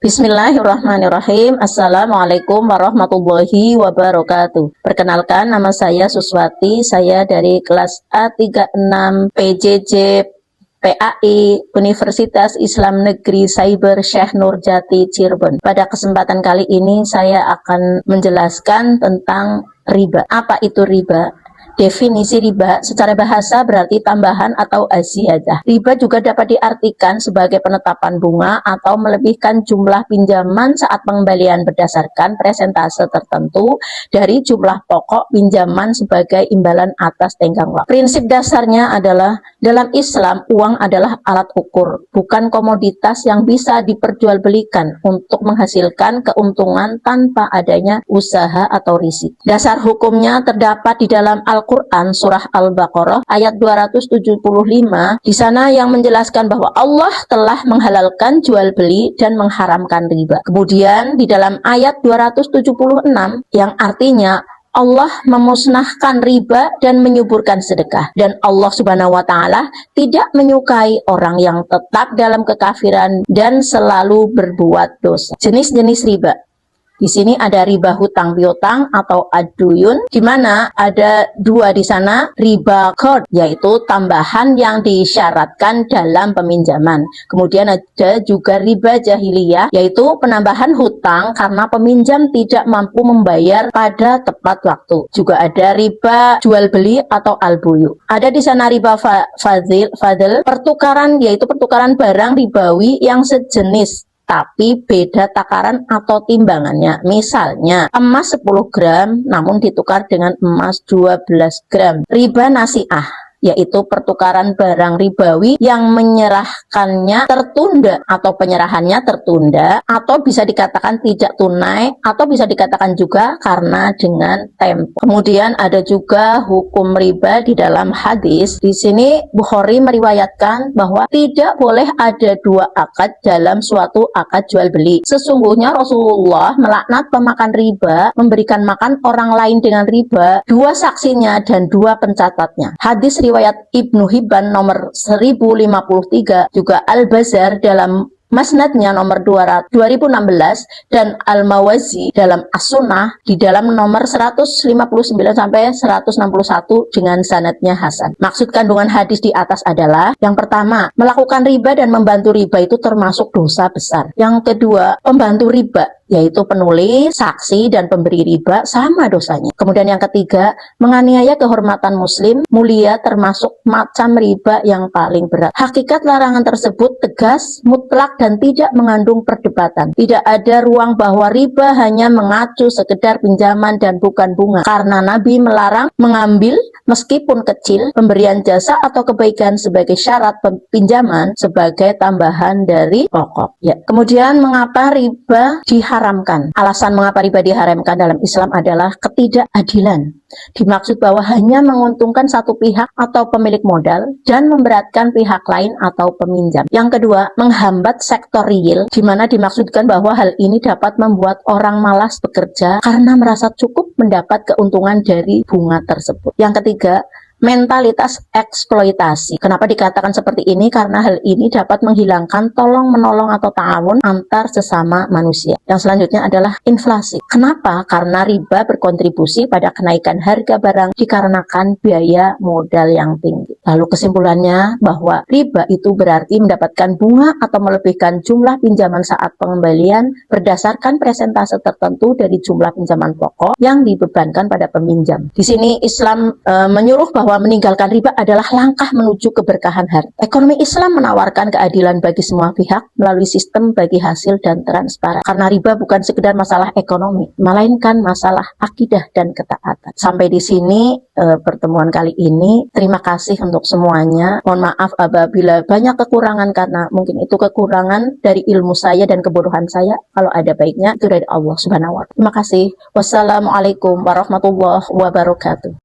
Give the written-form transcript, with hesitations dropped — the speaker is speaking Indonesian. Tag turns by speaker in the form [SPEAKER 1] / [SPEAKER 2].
[SPEAKER 1] Bismillahirrahmanirrahim. Assalamualaikum warahmatullahi wabarakatuh. Perkenalkan, nama saya Suswati. Saya dari kelas A36 PJJ PAI Universitas Islam Negeri Cyber Syekh Nurjati Cirebon. Pada kesempatan kali ini saya akan menjelaskan tentang riba. Apa itu riba? Definisi riba secara bahasa berarti tambahan atau aziyadah. Riba juga dapat diartikan sebagai penetapan bunga atau melebihkan jumlah pinjaman saat pengembalian berdasarkan persentase tertentu dari jumlah pokok pinjaman sebagai imbalan atas tenggang waktu. Prinsip dasarnya adalah dalam Islam uang adalah alat ukur, bukan komoditas yang bisa diperjualbelikan untuk menghasilkan keuntungan tanpa adanya usaha atau risiko. Dasar hukumnya terdapat di dalam Al-Quran surah Al-Baqarah ayat 275. Di sana yang menjelaskan bahwa Allah telah menghalalkan jual beli dan mengharamkan riba. Kemudian di dalam ayat 276 yang artinya Allah memusnahkan riba dan menyuburkan sedekah. Dan Allah Subhanahu wa Ta'ala tidak menyukai orang yang tetap dalam kekafiran dan selalu berbuat dosa. Jenis-jenis riba. Di sini ada riba hutang piutang atau ad-duyun, di mana ada dua di sana, riba qard, yaitu tambahan yang disyaratkan dalam peminjaman. Kemudian ada juga riba jahiliyah, yaitu penambahan hutang karena peminjam tidak mampu membayar pada tepat waktu. Juga ada riba jual beli atau al-buyu. Ada di sana riba fadl, pertukaran, yaitu pertukaran barang ribawi yang sejenis tapi beda takaran atau timbangannya. Misalnya emas 10 gram namun ditukar dengan emas 12 gram. Riba nasi'ah, yaitu pertukaran barang ribawi yang menyerahkannya tertunda atau penyerahannya tertunda, atau bisa dikatakan tidak tunai, atau bisa dikatakan juga karena dengan tempo. Kemudian ada juga hukum riba di dalam hadis. Di sini Bukhari meriwayatkan bahwa tidak boleh ada dua akad dalam suatu akad jual beli. Sesungguhnya Rasulullah melaknat pemakan riba, memberikan makan orang lain dengan riba, dua saksinya dan dua pencatatnya. Hadis riwayat Ibnu Hibban nomor 1053, juga Al-Bazar dalam Masnadnya nomor 2016 dan Al-Mawazi dalam As-Sunnah di dalam nomor 159 sampai 161 dengan sanadnya hasan. Maksud kandungan hadis di atas adalah yang pertama, melakukan riba dan membantu riba itu termasuk dosa besar. Yang kedua, pembantu riba yaitu penulis, saksi, dan pemberi riba sama dosanya. Kemudian yang ketiga, menganiaya kehormatan muslim mulia termasuk macam riba yang paling berat. Hakikat larangan tersebut tegas, mutlak, dan tidak mengandung perdebatan. Tidak ada ruang bahwa riba hanya mengacu sekedar pinjaman dan bukan bunga. Karena Nabi melarang mengambil meskipun kecil pemberian jasa atau kebaikan sebagai syarat pinjaman sebagai tambahan dari pokok. Ya. Kemudian mengapa riba diharamkan? Alasan mengapa riba diharamkan dalam Islam adalah ketidakadilan. Dimaksud bahwa hanya menguntungkan satu pihak atau pemilik modal dan memberatkan pihak lain atau peminjam. Yang kedua, menghambat sektor real, di mana dimaksudkan bahwa hal ini dapat membuat orang malas bekerja karena merasa cukup mendapat keuntungan dari bunga tersebut. Yang ketiga, mentalitas eksploitasi. Kenapa dikatakan seperti ini? Karena hal ini dapat menghilangkan tolong-menolong atau ta'awun antar sesama manusia. Yang selanjutnya adalah inflasi. Kenapa? Karena riba berkontribusi pada kenaikan harga barang dikarenakan biaya modal yang tinggi. Lalu kesimpulannya bahwa riba itu berarti mendapatkan bunga atau melebihkan jumlah pinjaman saat pengembalian berdasarkan persentase tertentu dari jumlah pinjaman pokok yang dibebankan pada peminjam. Di sini Islam menyuruh bahwa meninggalkan riba adalah langkah menuju keberkahan harta. Ekonomi Islam menawarkan keadilan bagi semua pihak melalui sistem bagi hasil dan transparan. Karena riba bukan sekedar masalah ekonomi, melainkan masalah akidah dan ketaatan. Sampai di sini pertemuan kali ini. Terima kasih untuk semuanya. Mohon maaf apabila banyak kekurangan karena mungkin itu kekurangan dari ilmu saya dan kebodohan saya. Kalau ada baiknya itu dari Allah Subhanahu wa Ta'ala. Terima kasih. Wassalamualaikum warahmatullahi wabarakatuh.